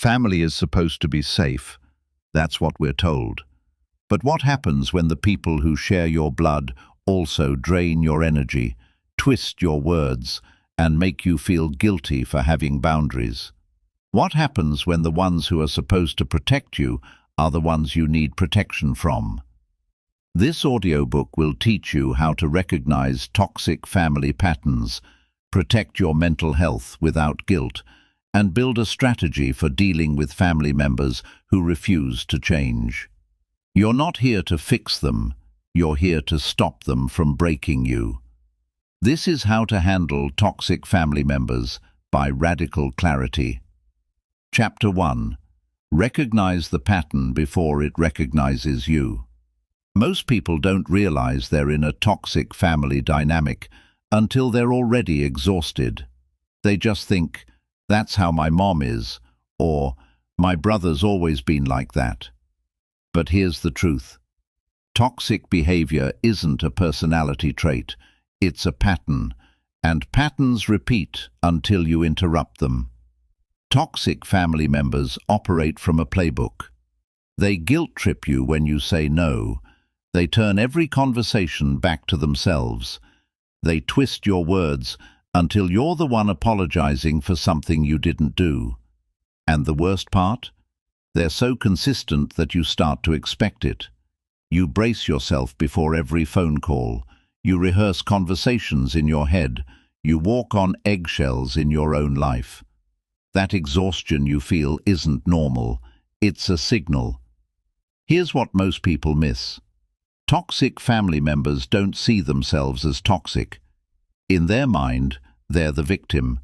Family is supposed to be safe. That's what we're told. But what happens when the people who share your blood also drain your energy, twist your words, and make you feel guilty for having boundaries? What happens when the ones who are supposed to protect you are the ones you need protection from? This audiobook will teach you how to recognize toxic family patterns, protect your mental health without guilt, and build a strategy for dealing with family members who refuse to change. You're not here to fix them, you're here to stop them from breaking you. This is how to handle toxic family members by radical clarity. Chapter 1. Recognize the pattern before it recognizes you. Most people don't realize they're in a toxic family dynamic until they're already exhausted. They just think, "That's how my mom is," or "My brother's always been like that." But here's the truth. Toxic behavior isn't a personality trait, it's a pattern, and patterns repeat until you interrupt them. Toxic family members operate from a playbook. They guilt-trip you when you say no. They turn every conversation back to themselves. They twist your words until you're the one apologizing for something you didn't do. And the worst part? They're so consistent that you start to expect it. You brace yourself before every phone call. You rehearse conversations in your head. You walk on eggshells in your own life. That exhaustion you feel isn't normal. It's a signal. Here's what most people miss. Toxic family members don't see themselves as toxic. In their mind, they're the victim.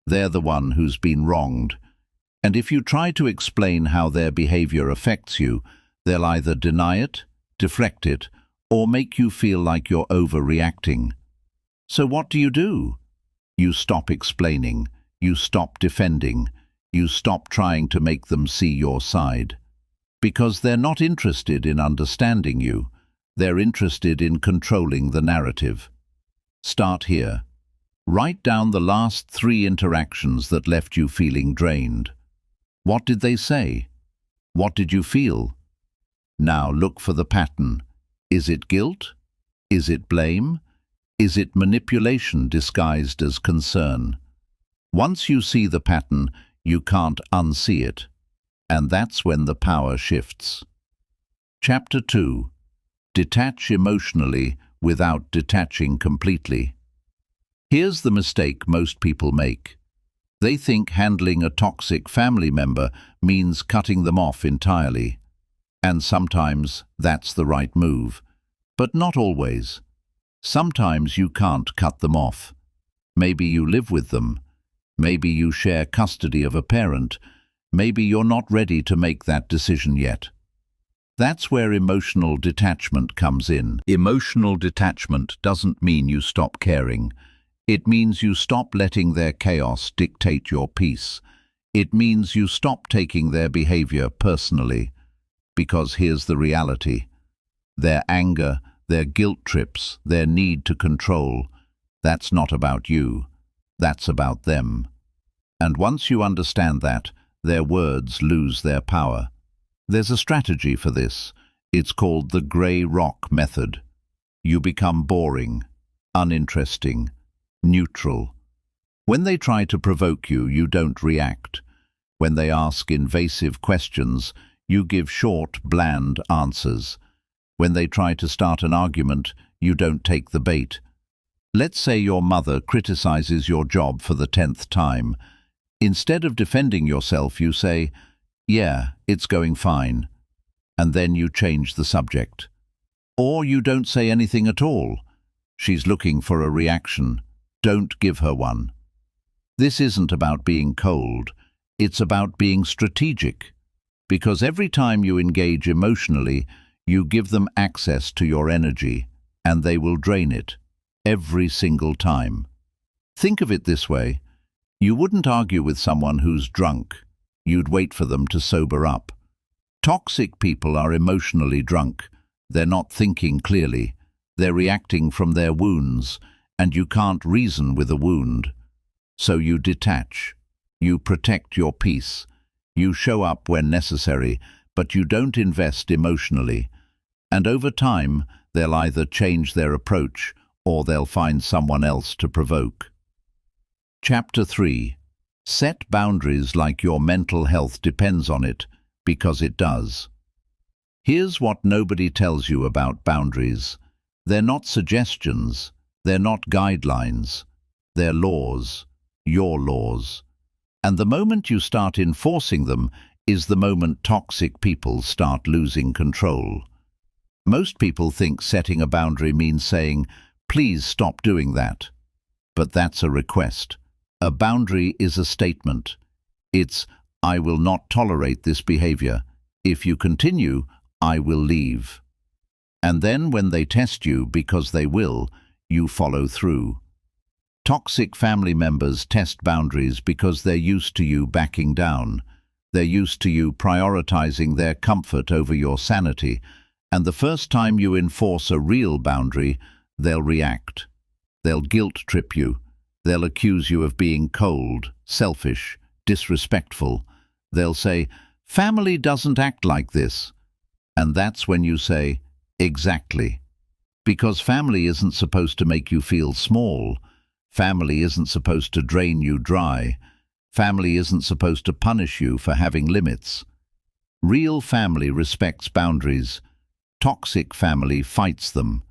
They're the one who's been wronged. And if you try to explain how their behavior affects you, they'll either deny it, deflect it, or make you feel like you're overreacting. So what do? You stop explaining. You stop defending. You stop trying to make them see your side. Because they're not interested in understanding you. They're interested in controlling the narrative. Start here. Write down the last 3 interactions that left you feeling drained. What did they say? What did you feel? Now look for the pattern. Is it guilt? Is it blame? Is it manipulation disguised as concern? Once you see the pattern, you can't unsee it. And that's when the power shifts. Chapter 2. Detach emotionally without detaching completely. Here's the mistake most people make. They think handling a toxic family member means cutting them off entirely. And sometimes that's the right move. But not always. Sometimes you can't cut them off. Maybe you live with them. Maybe you share custody of a parent. Maybe you're not ready to make that decision yet. That's where emotional detachment comes in. Emotional detachment doesn't mean you stop caring. It means you stop letting their chaos dictate your peace. It means you stop taking their behavior personally. Because here's the reality. Their anger, their guilt trips, their need to control, that's not about you. That's about them. And once you understand that, their words lose their power. There's a strategy for this. It's called the grey rock method. You become boring, uninteresting, neutral. When they try to provoke you, you don't react. When they ask invasive questions, you give short, bland answers. When they try to start an argument, you don't take the bait. Let's say your mother criticizes your job for the 10th time. Instead of defending yourself, you say, "Yeah, it's going fine." And then you change the subject. Or you don't say anything at all. She's looking for a reaction. Don't give her one. This isn't about being cold. It's about being strategic. Because every time you engage emotionally, you give them access to your energy, and they will drain it. Every single time. Think of it this way. You wouldn't argue with someone who's drunk. You'd wait for them to sober up. Toxic people are emotionally drunk. They're not thinking clearly. They're reacting from their wounds, and you can't reason with a wound. So you detach. You protect your peace. You show up when necessary, but you don't invest emotionally. And over time, they'll either change their approach or they'll find someone else to provoke. Chapter 3. Set boundaries like your mental health depends on it, because it does. Here's what nobody tells you about boundaries. They're not suggestions, they're not guidelines, they're laws, your laws. And the moment you start enforcing them is the moment toxic people start losing control. Most people think setting a boundary means saying, "Please stop doing that." But that's a request. A boundary is a statement. It's, "I will not tolerate this behavior. If you continue, I will leave." And then when they test you, because they will, you follow through. Toxic family members test boundaries because they're used to you backing down. They're used to you prioritizing their comfort over your sanity, and the first time you enforce a real boundary, they'll react. They'll guilt-trip you. They'll accuse you of being cold, selfish, disrespectful. They'll say, "Family doesn't act like this." And that's when you say, "Exactly." Because family isn't supposed to make you feel small. Family isn't supposed to drain you dry. Family isn't supposed to punish you for having limits. Real family respects boundaries. Toxic family fights them.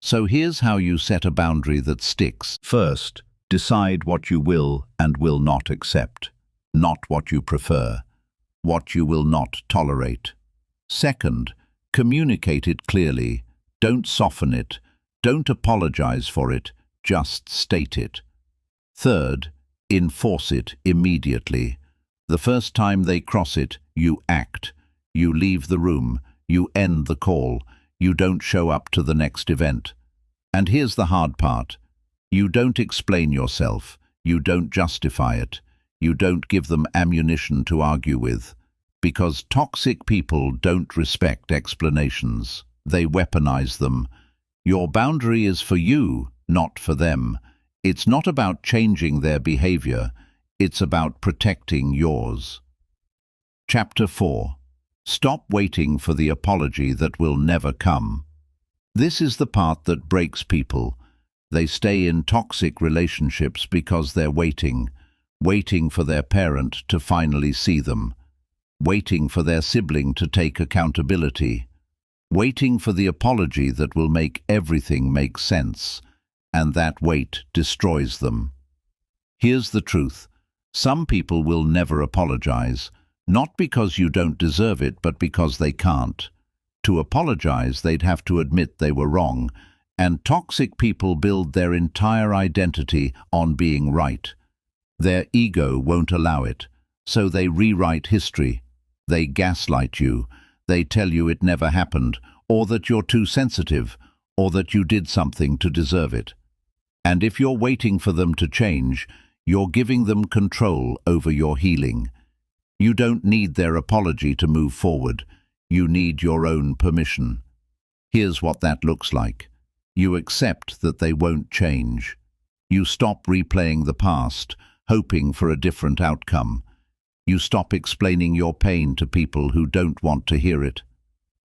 So here's how you set a boundary that sticks. First, decide what you will and will not accept, not what you prefer, what you will not tolerate. Second, communicate it clearly. Don't soften it. Don't apologize for it. Just state it. Third, enforce it immediately. The first time they cross it, you act. You leave the room. You end the call. You don't show up to the next event. And here's the hard part. You don't explain yourself. You don't justify it. You don't give them ammunition to argue with. Because toxic people don't respect explanations. They weaponize them. Your boundary is for you, not for them. It's not about changing their behavior. It's about protecting yours. Chapter 4. Stop waiting for the apology that will never come. This is the part that breaks people. They stay in toxic relationships because they're waiting for their parent to finally see them, waiting for their sibling to take accountability, waiting for the apology that will make everything make sense, and that wait destroys them. Here's the truth. Some people will never apologize, not because you don't deserve it, but because they can't. To apologize, they'd have to admit they were wrong, and toxic people build their entire identity on being right. Their ego won't allow it, so they rewrite history. They gaslight you. They tell you it never happened, or that you're too sensitive, or that you did something to deserve it. And if you're waiting for them to change, you're giving them control over your healing. You don't need their apology to move forward. You need your own permission. Here's what that looks like. You accept that they won't change. You stop replaying the past, hoping for a different outcome. You stop explaining your pain to people who don't want to hear it.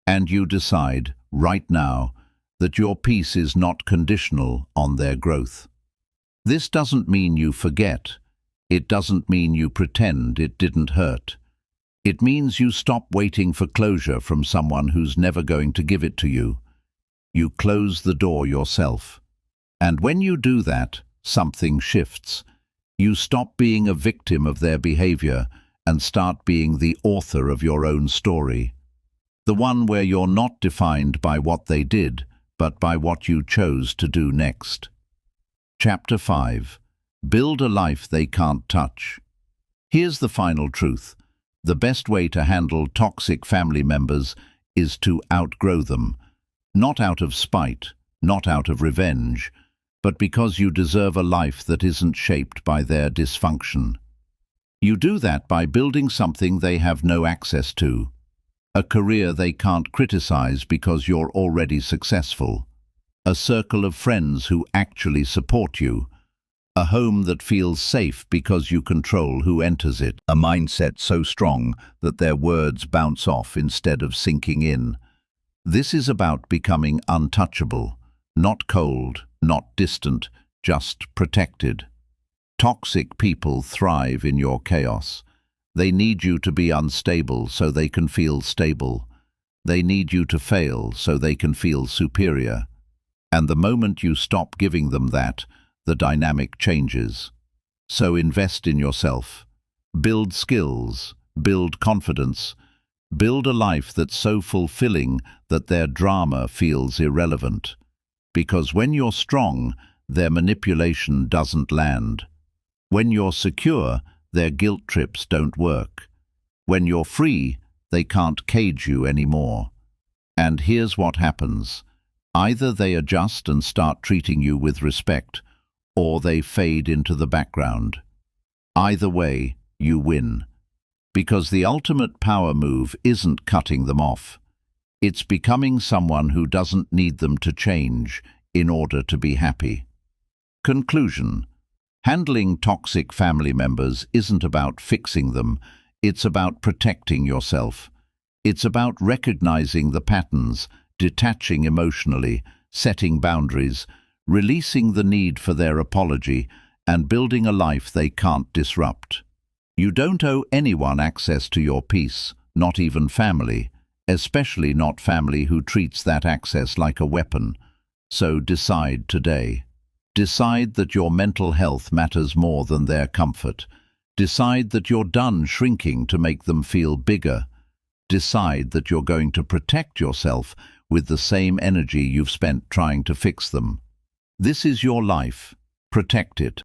And you decide, right now, that your peace is not conditional on their growth. This doesn't mean you forget. It doesn't mean you pretend it didn't hurt. It means you stop waiting for closure from someone who's never going to give it to you. You close the door yourself. And when you do that, something shifts. You stop being a victim of their behavior and start being the author of your own story. The one where you're not defined by what they did, but by what you chose to do next. Chapter 5. Build a life they can't touch. Here's the final truth. The best way to handle toxic family members is to outgrow them. Not out of spite, not out of revenge, but because you deserve a life that isn't shaped by their dysfunction. You do that by building something they have no access to. A career they can't criticize because you're already successful. A circle of friends who actually support you. A home that feels safe because you control who enters it. A mindset so strong that their words bounce off instead of sinking in. This is about becoming untouchable, not cold, not distant, just protected. Toxic people thrive in your chaos. They need you to be unstable so they can feel stable. They need you to fail so they can feel superior. And the moment you stop giving them that, the dynamic changes. So invest in yourself. Build skills, build confidence, build a life that's so fulfilling that their drama feels irrelevant. Because when you're strong, their manipulation doesn't land. When you're secure, their guilt trips don't work. When you're free, they can't cage you anymore. And here's what happens. Either they adjust and start treating you with respect, or they fade into the background. Either way, you win. Because the ultimate power move isn't cutting them off. It's becoming someone who doesn't need them to change in order to be happy. Conclusion. Handling toxic family members isn't about fixing them, it's about protecting yourself. It's about recognizing the patterns, detaching emotionally, setting boundaries, releasing the need for their apology, and building a life they can't disrupt. You don't owe anyone access to your peace, not even family, especially not family who treats that access like a weapon. So decide today. Decide that your mental health matters more than their comfort. Decide that you're done shrinking to make them feel bigger. Decide that you're going to protect yourself with the same energy you've spent trying to fix them. This is your life. Protect it.